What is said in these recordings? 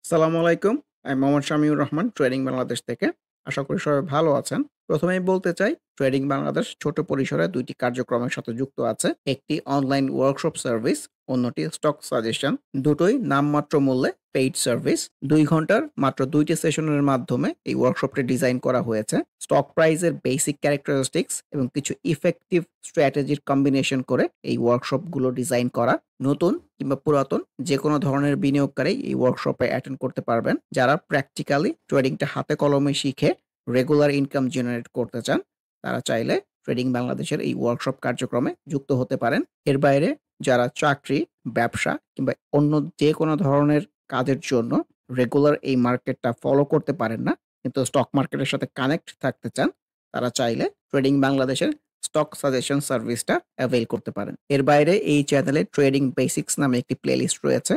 আসসালামু আলাইকুম। আমি মোহাম্মদ শামিউর রহমান ট্রেডিং বাংলাদেশ থেকে। আশা করি সবাই ভালো আছেন। প্রথমেই বলতে চাই ট্রেডিং বাংলাদেশ ছোট পরিসরে ২ টি কার্যক্রমের সাথে যুক্ত আছে। একটি অনলাইন ওয়ার্কশপ সার্ভিস, অন্যটি স্টক সাজেশন। দুটোই নামমাত্র মূল্যে পেইড সার্ভিস। ২ ঘন্টার মাত্র ২ টি সেশনের মাধ্যমে এই ওয়ার্কশপটি ডিজাইন করা হয়েছে। স্টক প্রাইসের বেসিক ক্যারেক্টারিস্টিক্স এবং কিছু ইফেক্টিভ স্ট্র্যাটেজির কম্বিনেশন করে এই ওয়ার্কশপগুলো ডিজাইন করা। নতুন কিংবা পুরাতন যেকোনো ধরনের বিনিয়োগকারী এই ওয়ার্কশপে অ্যাটেন্ড করতে পারবেন। যারা প্র্যাকটিক্যালি ট্রেডিংটা হাতে কলমে শিখে রেগুলার ইনকাম জেনারেট করতে চান, তারা চাইলে ট্রেডিং বাংলাদেশের এই ওয়ার্কশপ কার্যক্রমে যুক্ত হতে পারেন। এর বাইরে যারা চাকরি, ব্যবসা কিংবা অন্য যেকোনো ধরনের কাজের জন্য রেগুলার এই মার্কেটটা ফলো করতে পারেন না, কিন্তু স্টক মার্কেটের সাথে কানেক্ট থাকতে চান, তারা চাইলে ট্রেডিং বাংলাদেশের স্টক সাজেশন সার্ভিসটা অ্যাভেইল করতে পারেন। এর বাইরে এই চ্যানেলে ট্রেডিং বেসিক্স নামে একটি প্লেলিস্ট রয়েছে।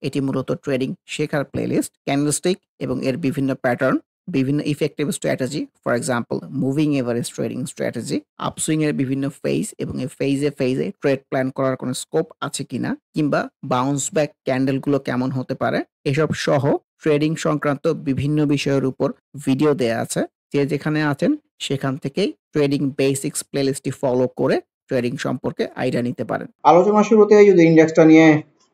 এটি মূলত ট্রেডিং শেখার প্লেলিস্ট। ক্যান্ডেলস্টিক এবং এর বিভিন্ন প্যাটার্ন, বিভিন্ন effective strategy, for example moving average trading strategy, upswing এর বিভিন্ন ফেজ এবং এই ফেজে ট্রেড প্ল্যান করার কোনো স্কোপ আছে কিনা, কিংবা বাউন্স ব্যাক ক্যান্ডেলগুলো কেমন হতে পারে, এসব সহ ট্রেডিং সংক্রান্ত বিভিন্ন বিষয়ের উপর ভিডিও দেয়া আছে। যে যেখানে আছেন সেখান থেকেই ট্রেডিং বেসিক্স প্লেলিস্টটি ফলো করে ট্রেডিং সম্পর্কে আইডিয়া নিতে পারেন। আলোচনা শুরুতে যদি ইন্ডেক্সটা নিয়ে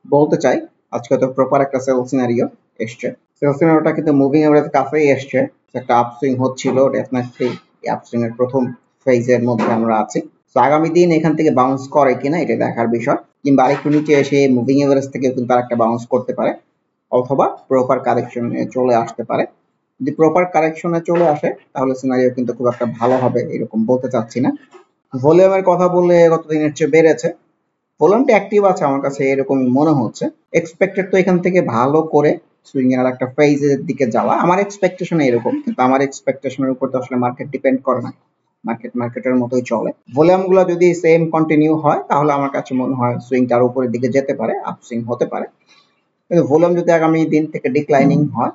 বলতে চাই, আজকে তো প্রপার একটা সেল সিনারিও এসছে। সেল সিনারিওটা কিন্তু মুভিং এভারেজ কাছেই এসছে। একটা আপসুইং হচ্ছিল, ডেফিনেটলি আপসুইং এর প্রথম ফেজের মধ্যে আমরা আছি। তো আগামী দিন এখান থেকে বাউন্স করে কিনা এটা দেখার বিষয়, কিংবা আরেকটু নিচে এসে মুভিং এভারেজ থেকে কিন্তু আরেকটা বাউন্স করতে পারে, অথবা প্রপার কারেকশনে চলে আসতে পারে। যদি প্রপার কারেকশনে চলে আসে তাহলে সিনারিও কিন্তু খুব একটা ভালো হবে এরকম বলতে চাচ্ছি না। ভলিউমের কথা বললে গতদিনের চেয়ে বেড়েছে, ভলিউমটা অ্যাক্টিভ আছে আমার কাছে এরকম মনে হচ্ছে। এক্সপেক্টেড তো এখান থেকে ভালো করে সুইং এর একটা ফেজের দিকে যাওয়া, আমার এক্সপেকটেশন এরকম, কিন্তু আমার এক্সপেকটেশনের উপর তো আসলে মার্কেট ডিপেন্ড করে না। মার্কেটের মতোই চলে। ভলিউম গুলো যদি সেম কন্টিনিউ হয় তাহলে আমার কাছে মনে হয় সুইংটার উপরের দিকে যেতে পারে, আপসুইং হতে পারে। কিন্তু ভলিউম যদি আগামী দিন থেকে ডিক্লাইনিং হয়,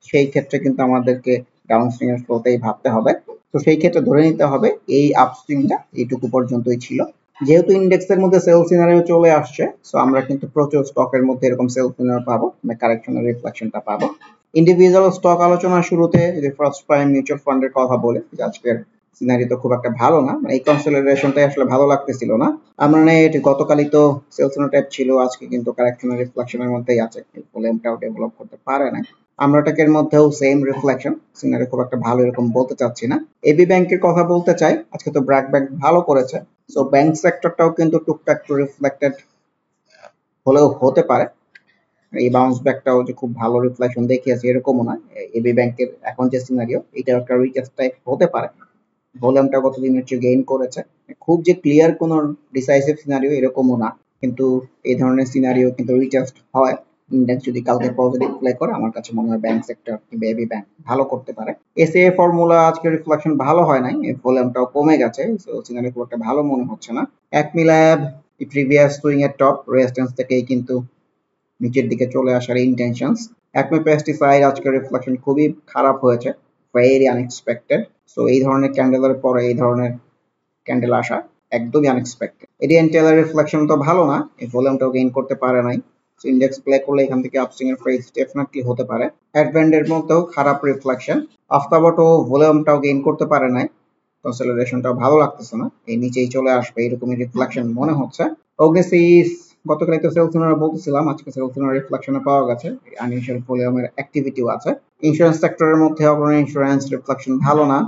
সেই ক্ষেত্রে কিন্তু আমাদেরকে ডাউন সুইং এর ফ্লোতেই ভাবতে হবে। তো সেই ক্ষেত্রে ধরে নিতে হবে এই আপসুইংটা এইটুকু পর্যন্তই ছিল। যেহেতু ইন্ডেক্সের মধ্যে সেল সিনারিও চলে আসছে, সো আমরা কিন্তু প্রচুর স্টকের মধ্যে এরকম সেল সিনারিও পাবো, কারেকশনের রিফ্লেকশনটা পাবো। ইন্ডিভিজুয়াল স্টক আলোচনার শুরুতে যে ফার্স্ট প্রাইম মিউচুয়াল ফান্ডের কথা বলে, যে আজকের সিনারি তো খুব একটা ভালো না, এই কনসলিডেশনটাই আসলে ভালো লাগতেছিল না। আমরা এটি গতকালই তো সেল সিনারি টাইপ ছিল, আজকে কিন্তু কারেকশনের রিফ্লেকশনের মধ্যেই আছে, ভলিউমটাও ডেভেলপ করতে পারে না। আমরাটাকের মধ্যেও সেম রিফ্লেকশন, সিনারি খুব একটা ভালো এরকম বলতে চাচ্ছি না। এবি ব্যাংকের কথা বলতে চাই, আজকে তো ব্র্যাক ব্যাংক ভালো করেছে, সো ব্যাংক সেক্টরটাও কিন্তু টুকটাক একটু রিফ্লেক্টেড হলেও হতে পারে। এই বাউন্স ব্যাকটাও যে খুব ভালো রিফ্লেকশন দেখিয়েছে এরকমও না। এবি ব্যাংকের এখন যে সিনারিও, এটা একটা রিটেস্ট টাইপ হতে পারে। ভলিউমটা গতদিনের চেয়ে গেইন করেছে, খুব যে ক্লিয়ার কোনো ডিসাইসিভ সিনারিও এরকমও না, কিন্তু এই ধরনের সিনারিও কিন্তু রিটেস্ট হয়। ইন্ডেক্স যদি কালকে পজিটিভ প্লে করে, আমার কাছে মনে হয় ব্যাংক সেক্টর কিংবা এবি ব্যাংক ভালো করতে পারে। এসএ ফর্মুলা আজকে রিফ্লেকশন ভালো হয় নাই, ভলিউমটাও কমে গেছে, সো সিনারি খুব একটা ভালো মনে হচ্ছে না। অ্যাকমি ল্যাব প্রিভিয়াস সুইং এর টপ রেজিস্ট্যান্স থেকেই কিন্তু নিচের দিকে চলে আসার ইন্টেনশনস। অ্যাকমি পেস্টিসাইড আজকের রিফ্লেকশন খুবই খারাপ হয়েছে, ভেরি আনএক্সপেক্টেড। সো এই ধরনের ক্যান্ডেলের পরে এই ধরনের ক্যান্ডেল আসা একদমই আনএক্সপেক্টেড। এটি এনটেলার রিফ্লেকশন তো ভালো না, এই ভলিউমটাও গেইন করতে পারে নাই। সো ইন্ডেক্স প্লে করলে এখান থেকে আপসুইং এর ফেজ ডেফিনেটলি হতে পারে। অ্যাডভেন্ডের মধ্যেও খারাপ রিফ্লেকশন, আফতাবটও ভলিউমটাও গেইন করতে পারে নাই, কনসলিডেশনটাও ভালো লাগতেছে না, এই নিচেই চলে আসবে এরকমই রিফ্লেকশন মনে হচ্ছে। অগ্নিসিস গতকাল তো সেল সিনারি বলতেছিলাম, আজকে সেল সিনারি রিফ্লেকশনে পাওয়া গেছে, আনইউজুয়াল ভলিউমের অ্যাক্টিভিটিও আছে। ইন্স্যুরেন্স সেক্টরের মধ্যে অগ্রণী ইন্স্যুরেন্স রিফ্লেকশন ভালো না,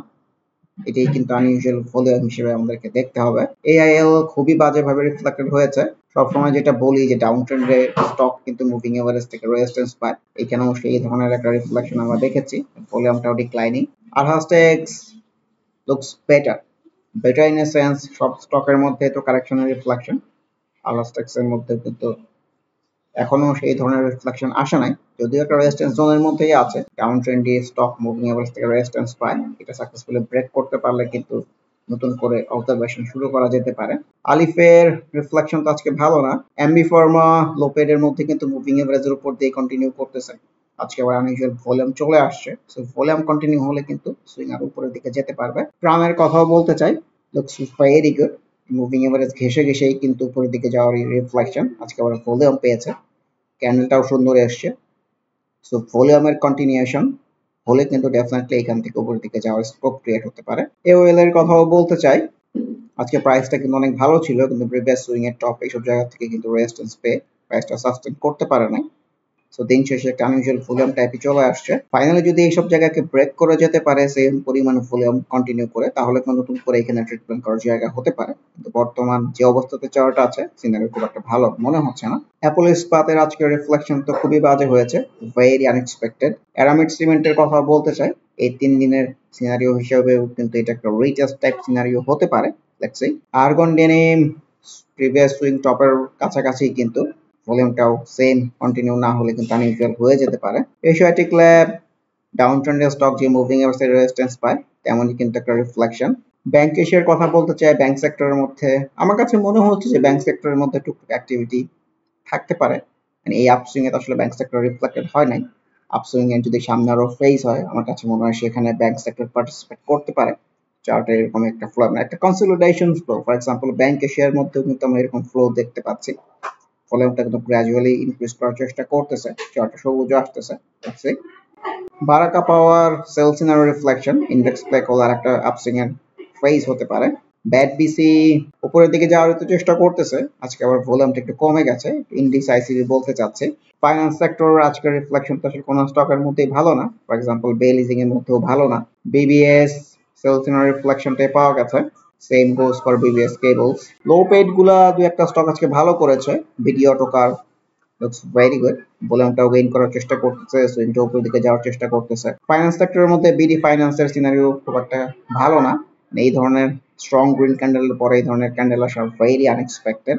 এটাই কিন্তু আনইউজুয়াল ভলিউম হিসেবে আমাদেরকে দেখতে হবে। এআইএল খুবই বাজেভাবে রিফ্লেক্টেড হয়েছে। সবসময় যেটা বলি যে ডাউন ট্রেন্ডে স্টক কিন্তু মুভিং এভারেজ থেকে রেজিস্ট্যান্স পায়, এখানেও সেই ধরনের একটা রিফ্লেকশন আমরা দেখেছি, ভলিউমটাও ডিক্লাইনিং। আরহাস্টেক্স looks better in a sense, সব স্টকের মধ্যে তো কারেকশনের রিফ্লেকশন, আরহাস্টেক্স এর মধ্যে কিন্তু এখনো সেই ধরনের রিফ্লেকশন আসে নাই, যদিও একটা রেজিস্ট্যান্স জোনের মধ্যেই আছে। ডাউন ট্রেন্ডে স্টক মুভিং এভারেজ থেকে রেজিস্ট্যান্স পায়, এটা সাকসেসফুলি ব্রেক করতে পারলে কিন্তু নতুন করে অবজারভেশন শুরু করা যেতে পারে। আলিফের রিফ্লেকশন তো আজকে ভালো না। এমবি ফার্মা লোপেডের মধ্যে কিন্তু মুভিং এভারেজের উপর দিয়ে কন্টিনিউ করতেছে, আজকে আবার আনইউজুয়াল ভলিউম চলে আসছে, সো ভলিউম কন্টিনিউ হলে কিন্তু সুইং আর উপরের দিকে যেতে পারবে। প্রাণের কথাও বলতে চাই, looks very good, moving average ঘেসেই কিন্তু উপরের দিকে যাওয়ার রিফ্লেকশন, আজকে আবার ভলিউম পেয়েছে, ক্যান্ডেলটাও সুন্দর এসছে। সো ভলিউমের কন্টিনিউশন হলে কিন্তু ডেফিনেটলি এখান থেকে উপরের দিকে যাওয়ার স্কোপ ক্রিয়েট হতে পারে। এওএল এর কথাও বলতে চাই, আজকে প্রাইসটা কিন্তু অনেক ভালো ছিল, কিন্তু প্রিভিয়াস সুইং এর টপ এইসব জায়গা থেকে কিন্তু রেজিস্ট্যান্স পেয়ে প্রাইসটা সাস্টেন করতে পারে নাই। সো দিন শেষে একটা আনইউজুয়াল ভলিউম টাইপে চলে আসছে। ফাইনালি যদি এইসব জায়গাকে ব্রেক করে যেতে পারে সেম পরিমাণ ভলিউম কন্টিনিউ করে, তাহলে কিন্তু নতুন করে এখানে ট্রিটমেন্ট করার জায়গা হতে পারে। কিন্তু বর্তমান যে অবস্থাতে চার্ট আছে সিনারি খুব একটা ভালো মনে হচ্ছে না। অ্যাপল ইস্পাতের আজকের রিফ্লেকশন তো খুবই বাজে হয়েছে, ভেরি আনএক্সপেক্টেড। অ্যারামিড সিমেন্টের কথা বলতে চাই, এই 3 দিনের সিনারিও হিসেবেও কিন্তু এটা একটা রিটেস্ট টাইপ সিনারিও হতে পারে। Let's see. Argon denim previous swing টপের কাছাকাছি, কিন্তু ভলিউমটাও সেম কন্টিনিউ না হলে কিন্তু আনইউজুয়াল হয়ে যেতে পারে। এশিয়াটিক ল্যাব ডাউন ট্রেন্ডের স্টক যে মুভিং এভারেজে রেজিস্ট্যান্স পায় তেমনই কিন্তু একটা রিফ্লেকশন। ব্যাংক এশিয়ার কথা বলতে চাই, ব্যাংক সেক্টরের মধ্যে আমার কাছে মনে হচ্ছে যে ব্যাংক সেক্টরের মধ্যে টুকটাক অ্যাক্টিভিটি থাকতে পারে। মানে এই আপসুইং এ তো আসলে ব্যাংক সেক্টর রিফ্লেক্টেড হয় নাই। আপসুইং এর যদি সামনে আরো ফেজ হয়, আমার কাছে মনে হয় সেখানে ব্যাংক সেক্টর পার্টিসিপেট করতে পারে। চার্টে এরকম একটা ফ্লো, একটা consolidation flow, for example bank এশিয়ার মধ্যেও কিন্তু আমরা এরকম ফ্লো দেখতে পাচ্ছি। ভলিউমটা কিন্তু গ্র্যাজুয়ালি ইনক্রিজ করার চেষ্টা করতেছে, চার্টে সবুজ আসতেছে। Baraka power sells in reflection, index play কলার একটা আপসুইং এর ফেজ হতে পারে। ব্যাট বিসি উপরের দিকে যাওয়ার তো চেষ্টা করতেছে, আজকে আবার ভলিউমটা একটু কমে গেছে, ইনডিসাইসিভলি বলতে চাচ্ছে। ফাইন্যান্স সেক্টর আজকের রিফ্লেকশন তো আসলে কোনো স্টকের মধ্যেই ভালো না, ফর এক্সাম্পল বে লিজিং এর মধ্যেও ভালো না। বিবিএস সেলস ইন রিফ্লেকশনটাই পাওয়া গেছে, same goes for BBS cables. Low paid গুলা দুই একটা স্টক আজকে ভালো করেছে, BD autocar looks very good, ভলিউমটাও গেইন করার চেষ্টা করতেছে, সুইংটা উপরের দিকে যাওয়ার চেষ্টা করতেছে। ফাইন্যান্স সেক্টরের মধ্যে বিডি ফাইন্যান্সের সিনারিও খুব একটা ভালো না, এই ধরনের স্ট্রং গ্রিন ক্যান্ডেলের পরে এই ধরনের ক্যান্ডেল আসা ভেরি আনএক্সপেক্টেড।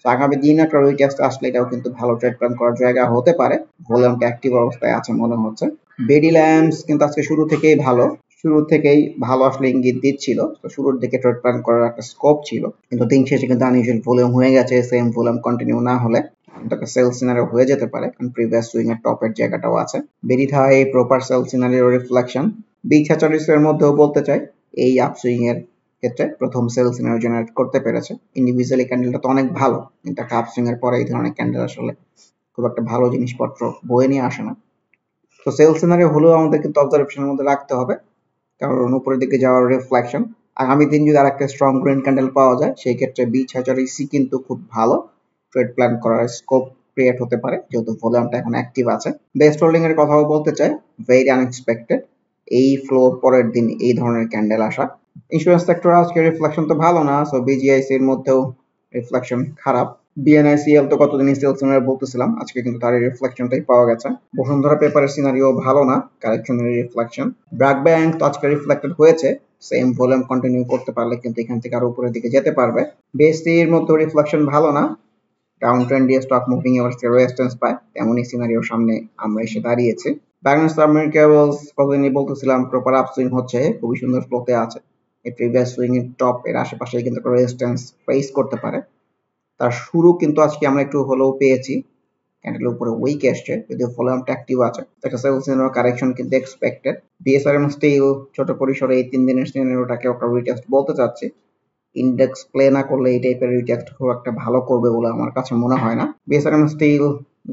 তো আগামী দিন একটা রিটেস্ট আসলে এটাও কিন্তু ভালো ট্রেড প্ল্যান করার জায়গা হতে পারে, ভলিউমটা অ্যাক্টিভ অবস্থায় আছে মনে হচ্ছে। বেডি ল্যাম্পস কিন্তু আজকে শুরু থেকেই ভালো আসলে ইঙ্গিত দিচ্ছিল, তো শুরুর দিকে ট্রেড প্ল্যান করার একটা স্কোপ ছিল, কিন্তু দিন শেষে কিন্তু আনইউজুয়াল ভলিউম হয়ে গেছে। সেম ভলিউম কন্টিনিউ না হলে কিন্তু একটা সেল সিনারিও হয়ে যেতে পারে, কারণ প্রিভিয়াস সুইং এর টপের জায়গাটাও আছে। বেরিথাই proper sell scenario reflection. B46 এর মধ্যেও বলতে চাই এই আপসুইং এর ক্ষেত্রে প্রথম সেল সিনারিও জেনারেট করতে পেরেছে। ইন্ডিভিজুয়ালি ক্যান্ডেলটা তো অনেক ভালো, কিন্তু একটা আপসুইং এর পরে এই ধরনের ক্যান্ডেল আসলে খুব একটা ভালো জিনিসপত্র বয়ে নিয়ে আসে না। তো সেল সিনারিও হলেও আমাদের কিন্তু অবজারভেশনের মধ্যে রাখতে হবে, কারণ উপরের দিকে যাওয়ার রিফ্লেকশন। আগামী দিন যদি আরেকটা স্ট্রং গ্রিন ক্যান্ডেল পাওয়া যায়, সেই ক্ষেত্রে B46 কিন্তু খুব ভালো ট্রেড প্ল্যান করার স্কোপ ক্রিয়েট হতে পারে, যেহেতু ভলিউমটা এখন অ্যাক্টিভ আছে। বেস্ট হোল্ডিং এর কথাও বলতে চাই, ভেরি আনএক্সপেক্টেড এই ফ্লোর পরের দিন এই ধরনের ক্যান্ডেল আসা। ইন্স্যুরেন্স সেক্টর আজকে রিফ্লেকশন তো ভালো না, সো বিজিআইসি এর মধ্যেও রিফ্লেকশন খারাপ। বিএনআইসিএল তো কতদিন সেল সিনারি বলতেছিলাম, আজকে কিন্তু তার রিফ্লেকশনটাই পাওয়া গেছে। বসুন্ধরা পেপারের সিনারিও ভালো না, কারেকশনের রিফ্লেকশন। ব্র্যাক ব্যাংক তো আজকে রিফ্লেক্টেড হয়েছে, সেম ভলিউম কন্টিনিউ করতে পারলে কিন্তু এখান থেকে আরো উপরের দিকে যেতে পারবে। বিএসসির মধ্যে রিফ্লেকশন ভালো না, ডাউন ট্রেন্ড দিয়ে স্টক মুভিং এভারেজে রেজিস্ট্যান্স পায়, তেমনই সিনারিওর সামনে আমরা এসে দাঁড়িয়েছি। ব্যাগনাস সাবমেরিন কেবলস কতদিনই বলতেছিলাম প্রপার আপসুইং হচ্ছে, খুবই সুন্দর ফ্লোতে আছে। এই প্রিভিয়াস সুইং এর টপ এর আশেপাশে কিন্তু রেজিস্ট্যান্স ফেস করতে পারে। তার শুরু কিন্তু আজকে আমরা একটু হলেও পেয়েছি, ক্যান্ডেলের উপরে উইক আসছে, যদিও ভলিউমটা অ্যাক্টিভ আছে, একটা সেল সিনারিও কারেকশন কিন্তু এক্সপেক্টেড। বিএসআরএম স্টিল ছোট পরিসরে এই 3 দিনের সিনারিওটাকে একটা রিটেস্ট বলতে চাচ্ছি। ইন্ডেক্স প্লে না করলে এই টাইপের রিটেস্ট খুব একটা ভালো করবে বলে আমার কাছে মনে হয় না। বিএসআরএম স্টিল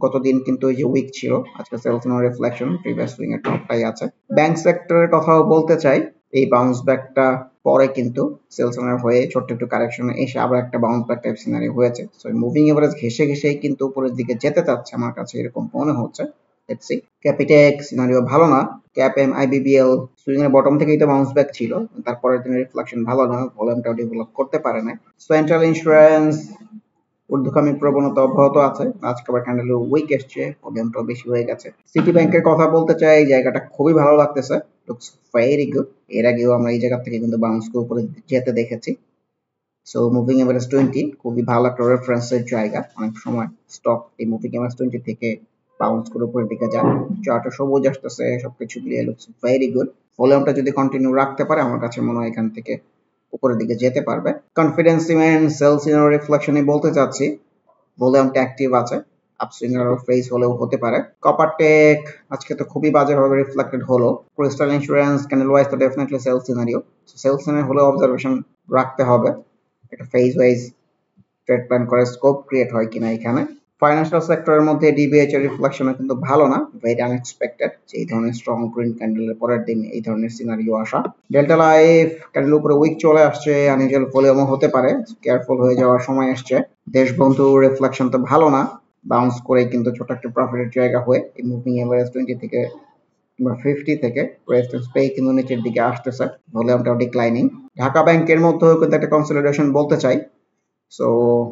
গতদিন কিন্তু ওই যে উইক ছিল, আজকে sales in reflection, previous swing এর টপটাই আছে। ব্যাংক সেক্টরের কথাও বলতে চাই, এই বাউন্স ব্যাকটা পরে কিন্তু সেলস ইন হয়ে ছোট্ট একটু কারেকশনে এসে আবার একটা বাউন্স ব্যাক টাইপ সিনারি হয়েছে। সো মুভিং এভারেজ ঘেসে ঘেসেই কিন্তু উপরের দিকে যেতে চাচ্ছে, আমার কাছে এরকম মনে হচ্ছে। Let's see. ক্যাপিটেক সিনারিও ভালো না, ক্যাপ এম আইবিবিএল সুইং এর বটম থেকেই তো বাউন্স ব্যাক ছিল, তারপরের দিনের রিফ্লেকশন ভালো না, ভলিউমটাও ডেভেলপ করতে পারে না। সেন্ট্রাল ইন্স্যুরেন্স ঊর্ধ্বগামী প্রবণতা অব্যাহত আছে, আজকে আবার ক্যান্ডেল উইক এসছে, ভলিউমটাও বেশি হয়ে গেছে। সিটি ব্যাংকের কথা বলতে চাই, এই জায়গাটা খুবই ভালো লাগতেছে, লুকস ভেরি গুড। এর আগেও আমরা এই জায়গা থেকে কিন্তু বাউন্স উপরে যেতে দেখেছি। সো মুভিং এভারেজ 20 খুবই ভালো একটা রেফারেন্সের জায়গা, অনেক সময় স্টক এই মুভিং এভারেজ 20 থেকে বাউন্স করে উপরের দিকে যায়, চার্টে সবুজ আসতেছে, সবকিছু মিলিয়ে লুকস ভেরি গুড। ভলিউমটা যদি কন্টিনিউ রাখতে পারে, আমার কাছে মনে হয় এখান থেকে উপরের দিকে যেতে পারবে। কনফিডেন্স সিমেন্ট সেলস ইন রিফ্লেকশনে বলতে চাচ্ছি, ভলিউমটা অ্যাক্টিভ আছে, আপসুইং এর ফেজ হলেও হতে পারে। কপার টেক আজকে তো খুবই বাজেভাবে রিফ্লেক্টেড হলো। ক্রিস্টাল ইন্স্যুরেন্স ক্যান্ডেল ওয়াইজ তো definitely sales scenario, sales scenario হলেও অবজারভেশন রাখতে হবে, একটা ফেজ ওয়াইজ ট্রেড প্ল্যান করার স্কোপ ক্রিয়েট হয় কিনা এখানে। ফাইন্যান্সিয়াল সেক্টরের মধ্যে ডিবিএইচ এর রিফ্লেকশনও কিন্তু ভালো না, ভেরি আনএক্সপেক্টেড যে এই ধরনের স্ট্রং গ্রিন ক্যান্ডেলের পরের দিন এই ধরনের সিনারিও আসা। ডেল্টা লাইফ ক্যান্ডেল উপরে উইক চলে আসছে, আনইউজুয়াল ভলিউমও হতে পারে, কেয়ারফুল হয়ে যাওয়ার সময় আসছে। দেশবন্ধু রিফ্লেকশন তো ভালো না, বাউন্স করে কিন্তু ছোট একটা প্রফিটের জায়গা হয়ে এই মুভিং এভারেজ 20 থেকে কিংবা 50 থেকে রেজিস্ট্যান্স পেয়ে কিন্তু নিচের দিকে আসতেছে, ভলিউমটাও ডিক্লাইনিং। ঢাকা ব্যাংকের মধ্যেও কিন্তু একটা কনসলিডেশন বলতে চাই। সো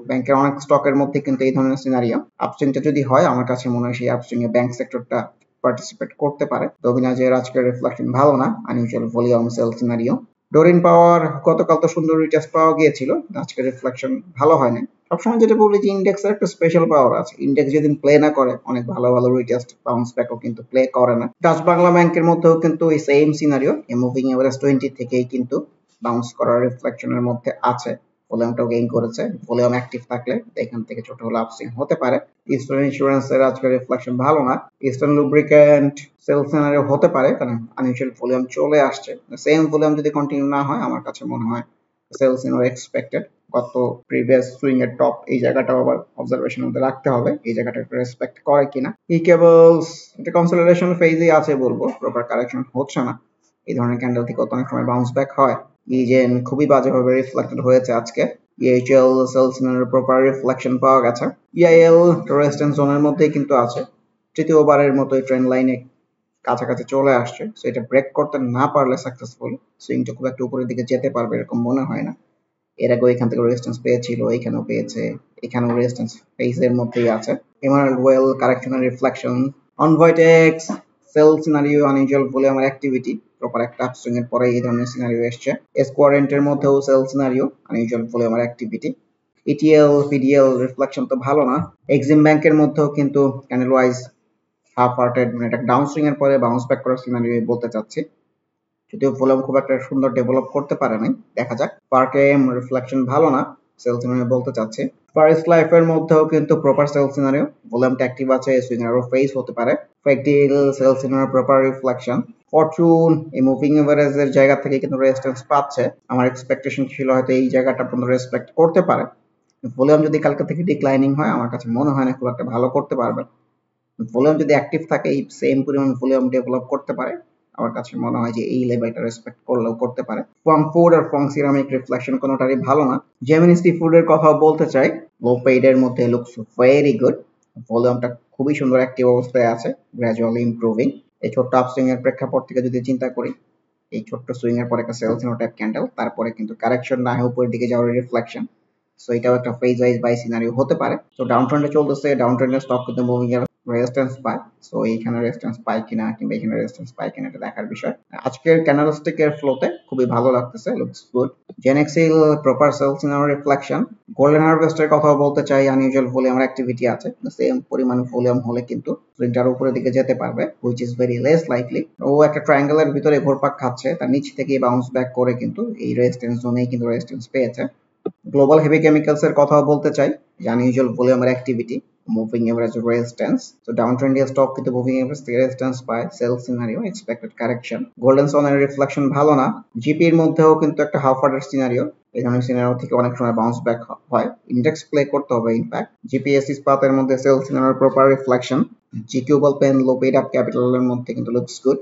ব্যাংকের অনেক স্টকের মধ্যে কিন্তু এই ধরনের সিনারিও। আপস্ট্রিংটা যদি হয় আমার কাছে মনে হয় সেই আপস্ট্রিং এ ব্যাংক সেক্টরটা পার্টিসিপেট করতে পারে। রবিনাজের আজকের রিফ্লেকশন ভালো না, unusual volume sell scenario. Doreen power গতকাল তো সুন্দর রিটেস্ট পাওয়া গিয়েছিল, আজকের রিফ্লেকশন ভালো হয়নি। সবসময় যেটা বলি যে ইন্ডেক্সের একটা স্পেশাল পাওয়ার আছে, ইন্ডেক্স যেদিন প্লে না করে অনেক ভালো ভালো রিটেস্ট বাউন্স ব্যাকও কিন্তু প্লে করে না। ডাচ বাংলা ব্যাংকের মধ্যেও কিন্তু এই সেম সিনারিও, এই মুভিং এভারেজ 20 থেকেই কিন্তু বাউন্স করার রিফ্লেকশনের মধ্যে আছে। ভলিউমটাও গেইন করেছে, ভলিউম অ্যাক্টিভ থাকলে এখান থেকে ছোট হলে আপসুইং হতে পারে। ইস্টার্ন ইন্স্যুরেন্সের আজকের রিফ্লেকশন ভালো না, ইস্টার্ন লুব্রিক্যান্ট সেল সিনারিও হতে পারে, কারণ আনইউজুয়াল ভলিউম চলে আসছে। সেম ভলিউম যদি কন্টিনিউ না হয় আমার কাছে মনে হয় সেল সিনারিও এক্সপেক্টেড। গত প্রিভিয়াস সুইং এর টপ এই জায়গাটাও আবার অবজারভেশন মধ্যে রাখতে হবে, এই জায়গাটা একটু রেসপেক্ট করে কিনা। ই কেবলস এটা কনসলিডেশন ফেজে আছে বলবো, প্রপার কারেকশন হচ্ছে না। এই ধরনের ক্যান্ডেল থেকে অনেক সময় বাউন্স ব্যাক হয়। ইজেন খুবই বাজেভাবে রিফ্লেক্টেড হয়েছে আজকে। ইএইচএল সেল সিনারিওর প্রপার রিফ্লেকশন পাওয়া গেছে। ইআইএল রেজিস্ট্যান্স জোনের মধ্যেই কিন্তু আছে, তৃতীয়বারের মতো ট্রেন্ড লাইনে কাছাকাছি চলে আসছে। সো এটা ব্রেক করতে না পারলে সাকসেসফুল সুইংটা খুব একটা উপরের দিকে যেতে পারবে এরকম মনে হয় না। এর আগে এখান থেকে রেজিস্ট্যান্স পেয়েছিল, এখানেও পেয়েছে, এখানেও রেজিস্ট্যান্স ফেজের মধ্যেই আছে। Emerald Oil correctional reflection. অনভয়েটেক্স সেল সিনারিও, আনইউজুয়াল ভলিউমের অ্যাক্টিভিটি, প্রপার একটা আপসুইং এর পরে এই ধরনের সিনারিও এসছে। এসকোয়ারেন্টের মধ্যেও সেল সিনারিও, আনইউজুয়াল ভলিউমের অ্যাক্টিভিটি। ইটিএল পিডিএল রিফ্লেকশন তো ভালো না। এক্সিম ব্যাংকের মধ্যেও কিন্তু ক্যান্ডেল ওয়াইজ হাফ হার্টেড, মানে একটা ডাউন সুইং এর পরে বাউন্স ব্যাক করার সিনারিও বলতে চাচ্ছি, যদিও ভলিউম খুব একটা সুন্দর ডেভেলপ করতে পারে নাই, দেখা যাক। পার্কেম রিফ্লেকশন ভালো না, সেল সিনারিও বলতে চাচ্ছি। ফারিস্ট লাইফের মধ্যেও কিন্তু প্রপার সেল সিনারিও, ভলিউমটা অ্যাক্টিভ আছে, সুইং আরো ফেস হতে পারে। ফ্যাকডিল sell scenario proper reflection. Fortune এই মুভিং এভারেজের জায়গা থেকে কিন্তু রেজিস্ট্যান্স পাচ্ছে, আমার এক্সপেকটেশন ছিল হয়তো এই জায়গাটা পর্যন্ত রেসপেক্ট করতে পারে। ভলিউম যদি কালকে থেকে ডিক্লাইনিং হয় আমার কাছে মনে হয় না খুব একটা ভালো করতে পারবে। ভলিউম যদি অ্যাক্টিভ থাকে এই সেম পরিমাণ ভলিউম ডেভেলপ করতে পারে, আমার কাছে মনে হয় যে এই লেভেলটা রেসপেক্ট করলেও করতে পারে। ফং ফুড আর ফং সিরামিক রিফ্লেকশন কোনোটারই ভালো না। জেমিনি সি ফুডের কথাও বলতে চাই, লো পেইডের মধ্যে লুকস ভেরি গুড, ভলিউমটা খুবই সুন্দর অ্যাক্টিভ অবস্থায় আছে, গ্র্যাজুয়ালি ইমপ্রুভিং। এই ছোট্ট আপসুইং এর প্রেক্ষাপট থেকে যদি চিন্তা করি, এই ছোট্ট সুইং এর পরে একটা সেল টাইপ ক্যান্ডেল, তারপরে কিন্তু কারেকশন না হয় উপরের দিকে যাওয়ার রিফ্লেকশন। সো এটাও একটা ফেজ ওয়াইজ বাই সিনারিও হতে পারে। তো ডাউন ট্রেন্ডে চলতেছে, ডাউন ট্রেন্ডের স্টক কিন্তু মুভিং এর রেজিস্ট্যান্স পায়। সো এইখানে রেজিস্ট্যান্স পায় কিনা কিংবা এখানে রেজিস্ট্যান্স পায় কিনা এটা দেখার বিষয়। আজকের ক্যান্ডেলস্টিকের ফ্লোতে খুবই ভালো লাগতেছে, লুকস গুড। জেনেক্সিল proper sell scenario reflection. Golden হারভেস্টের কথাও বলতে চাই, আনইউজুয়াল ভলিউমের অ্যাক্টিভিটি আছে, সেম পরিমাণ ভলিউম হলে কিন্তু সুইংটার উপরের দিকে যেতে পারবে, which is very less likely. ও একটা ট্রায়াঙ্গেলের ভিতরে ঘোরপাক খাচ্ছে, তার নিচ থেকে বাউন্স ব্যাক করে কিন্তু এই রেজিস্ট্যান্স জোনেই কিন্তু রেজিস্ট্যান্স পেয়েছে। গ্লোবাল হেভি কেমিক্যালস এর কথাও বলতে চাই, আনইউজুয়াল ভলিউমের অ্যাক্টিভিটি, মুভিং এভারেজ রেজিস্ট্যান্স। তো ডাউন ট্রেন্ডে স্টক কিন্তু মুভিং এভারেজ থেকে রেজিস্ট্যান্স পায়, sell scenario expected correction. Golden সনের রিফ্লেকশন ভালো না। জিপির মধ্যেও কিন্তু একটা হাফ হার্টের সিনারিও, এই ধরনের সিনারিও থেকে অনেক সময় বাউন্স ব্যাক হয়, ইন্ডেক্স প্লে করতে হবে ইনফ্যাক্ট। জিপিএস ইস্পাতের মধ্যে সেল সিনারিওর proper reflection. GQ ball pen low paid up ক্যাপিটালের মধ্যে কিন্তু লুকস গুড,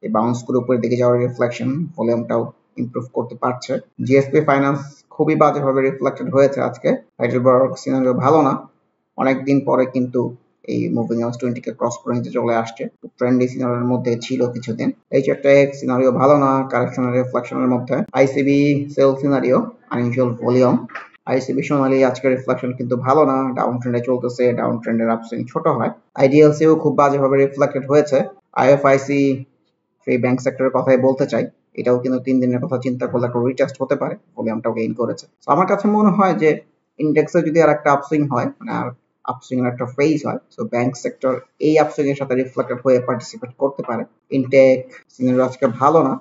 এই বাউন্স করে উপরের দিকে যাওয়ার রিফ্লেকশন, ভলিউমটাও ইমপ্রুভ করতে পারছে। জিএসপি ফাইন্যান্স খুবই বাজেভাবে রিফ্লেক্টেড হয়েছে আজকে, হাইডেলবার্গ সিনারিও ভালো না, অনেকদিন পরে কিন্তু এই মুভিং এভারেজ 20 কে ক্রস করে নিতে চলে আসছে, ট্রেন্ডি সিনারিওর মধ্যে ছিল কিছুদিন। এইচএফটেক সিনারিও ভালো না, কারেকশনাল রিফ্লেকশনের মধ্যে। ICB sell scenario, unusual volume. ICB Sonali আজকের রিফ্লেকশন কিন্তু ভালো না, ডাউন ট্রেন্ডে চলতেছে, ডাউন ট্রেন্ডের আপসুইং ছোট হয়। আইডিএলসিও খুব বাজেভাবে রিফ্লেক্টেড হয়েছে। আইএফআইসি সেই ব্যাংক সেক্টরের কথাই বলতে চাই, এটাও কিন্তু 3 দিনের কথা চিন্তা করলে একটা রিটেস্ট হতে পারে, ভলিউমটাও গেইন করেছে। তো আমার কাছে মনে হয় যে ইন্ডেক্সে যদি আর একটা আপসুইং হয়, মানে আর আপসুইং এর একটা ফেজ হয়, সো ব্যাংক সেক্টর এই আপসুইং এর সাথে রিফ্লেক্টেড হয়ে পার্টিসিপেট করতে পারে। ইনটেক সিনারিও আজকে ভালো না,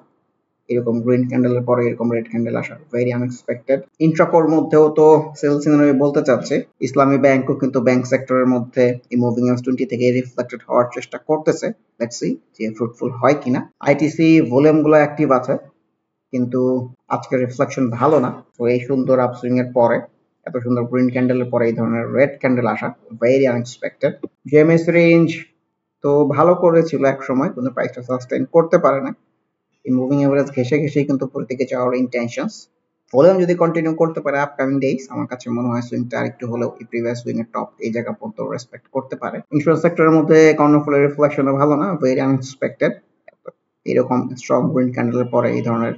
এরকম গ্রিন ক্যান্ডেলের পরে এরকম রেড ক্যান্ডেল আসা ভেরি আনএক্সপেক্টেড। ইন্ট্রাকোর মধ্যেও তো সেল সিনারিও বলতে চাচ্ছে, ইসলামী ব্যাংকও কিন্তু ব্যাংক সেক্টরের মধ্যে এই মুভিং এভারেজ 20 থেকে রিফ্লেক্টেড হওয়ার চেষ্টা করতেছে, লেটস সি যে ফ্রুটফুল হয় কিনা। আইটিসি ভলিউম গুলো অ্যাক্টিভ আছে কিন্তু আজকের রিফ্লেকশন ভালো না, তো এই সুন্দর আপসুইং এর পরে এত সুন্দর গ্রিন ক্যান্ডেলের পরে এই ধরনের রেড ক্যান্ডেল আসা ভেরি আনএক্সপেক্টেড। জেএমএস রেঞ্জ তো ভালো করেছিল এক সময়, কিন্তু প্রাইসটা সাস্টেইন করতে পারে না। এই মুভিং এভারেজ ঘেসেই কিন্তু উপরের দিকে যাওয়ার ইন্টেনশনস। ভলিউম যদি কন্টিনিউ করতে পারে আপকামিং ডেজ, আমার কাছে মনে হয় সুইংটা আরেকটু হলেও এই প্রিভিয়াস সুইং এর টপ এই জায়গা পর্যন্ত রেসপেক্ট করতে পারে। ইন্স্যুরেন্স সেক্টরের মধ্যে কর্নারফুলের রিফ্লেকশনও ভালো না, ভেরি আনএক্সপেক্টেড। এরকম স্ট্রং গ্রিন ক্যান্ডেলের পরে এই ধরনের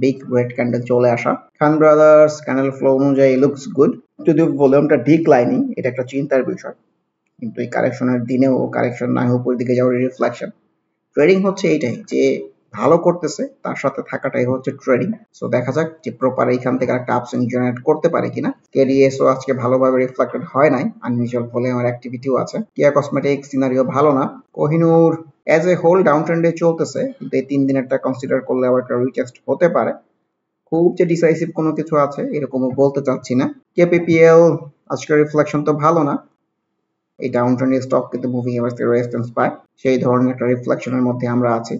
বিগ রেড ক্যান্ডেল চলে আসা। খান ব্রাদার্স ক্যান্ডেল ফ্লো অনুযায়ী লুকস গুড, যদিও ভলিউমটা ডিক্লাইনিং, এটা একটা চিন্তার বিষয়। কিন্তু এই কারেকশনের দিনেও কারেকশন না হয়ে উপরের দিকে যাওয়ার রিফ্লেকশন। ট্রেডিং হচ্ছে এইটাই যে ভালো করতেছে তার সাথে থাকাটাই হচ্ছে ট্রেডিং। সো দেখা যাক যে প্রপার এইখান থেকে একটা আপসুইং জেনারেট করতে পারে কিনা। কেডিএসও আজকে ভালোভাবে রিফ্লেক্টেড হয় নাই, আনইউজুয়াল ভলিউমের অ্যাক্টিভিটিও আছে। কিয়া কসমেটিক সিনারিও ভালো না। Kohinoor as a whole down ট্রেন্ডে চলতেছে, কিন্তু এই 3 দিনেরটা কনসিডার করলে আবার একটা রিটেস্ট হতে পারে। খুব যে ডিসাইসিভ কোনো কিছু আছে এরকমও বলতে চাচ্ছি না। কেপিপিএল আজকের রিফ্লেকশন তো ভালো না, এই ডাউন ট্রেন্ডের স্টক কিন্তু মুভিং এভারেজ রেজিস্ট্যান্স পায়, সেই ধরনের একটা রিফ্লেকশনের মধ্যে আমরা আছি।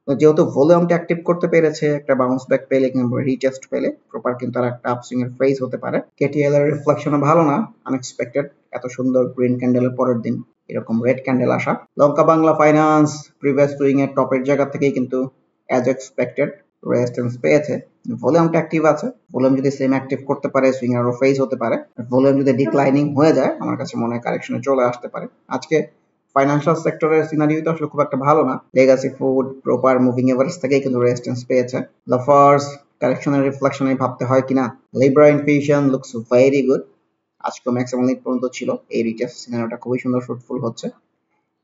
তো যেহেতু ভলিউমটা অ্যাক্টিভ করতে পেরেছে, একটা বাউন্স ব্যাক পেলে কিংবা রিটেস্ট পেলে প্রপার কিন্তু আর একটা আপসুইং এর ফেজ হতে পারে। কেটিএল এর রিফ্লেকশনও ভালো না, আনএক্সপেক্টেড এত সুন্দর গ্রিন ক্যান্ডেলের পরের দিন এরকম রেড ক্যান্ডেল আসা। লঙ্কা বাংলা ফাইন্যান্স প্রিভিয়াস সুইং এর টপের জায়গা থেকেই কিন্তু অ্যাজ এক্সপেক্টেড রেজিস্ট্যান্স পেয়েছে। ভলিউমটা অ্যাক্টিভ আছে, ভলিউম যদি সেম অ্যাক্টিভ করতে পারে সুইং আরও ফেজ হতে পারে। ভলিউম যদি ডিক্লাইনিং হয়ে যায় আমার কাছে মনে হয় কারেকশনে চলে আসতে পারে। আজকে ফাইন্যান্সিয়াল সেক্টরের সিনারিও তো আসলে খুব একটা ভালো না। Legacy food proper moving average থেকেই কিন্তু রেজিস্ট্যান্স পেয়েছে। লাফার্স কারেকশনের রিফ্লেকশনে ভাবতে হয় কিনা। Libra infusion looks very good, আজকে ম্যাক্সিমাম লিড পর্যন্ত ছিল, এই রিটেস্ট সিনারিওটা খুবই সুন্দর ফ্রুটফুল হচ্ছে।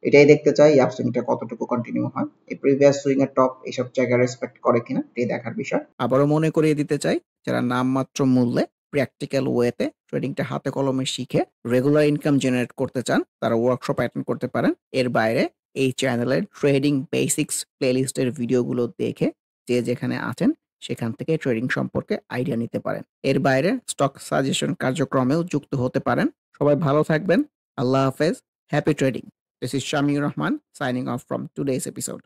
এটাই দেখতে চাই এই আপসুইংটা কতটুকু কন্টিনিউ হয়, এই প্রিভিয়াস সুইং এর টপ এইসব জায়গায় রেসপেক্ট করে কিনা এটাই দেখার বিষয়। আবারও মনে করিয়ে দিতে চাই, যারা নামমাত্র মূল্যে প্র্যাকটিক্যাল ওয়েতে ট্রেডিংটা হাতে কলমে শিখে রেগুলার ইনকাম জেনারেট করতে চান, তারা ওয়ার্কশপ অ্যাটেন্ড করতে পারেন। এর বাইরে এই চ্যানেলের ট্রেডিং বেসিক্স প্লেলিস্টের ভিডিওগুলো দেখে যে যেখানে আছেন সেখান থেকে ট্রেডিং সম্পর্কে আইডিয়া নিতে পারেন। এর বাইরে স্টক সাজেশন কার্যক্রমেও যুক্ত হতে পারেন। সবাই ভালো থাকবেন। আল্লাহ হাফেজ। Happy trading. This is Shamiur Rahman signing off from today's episode.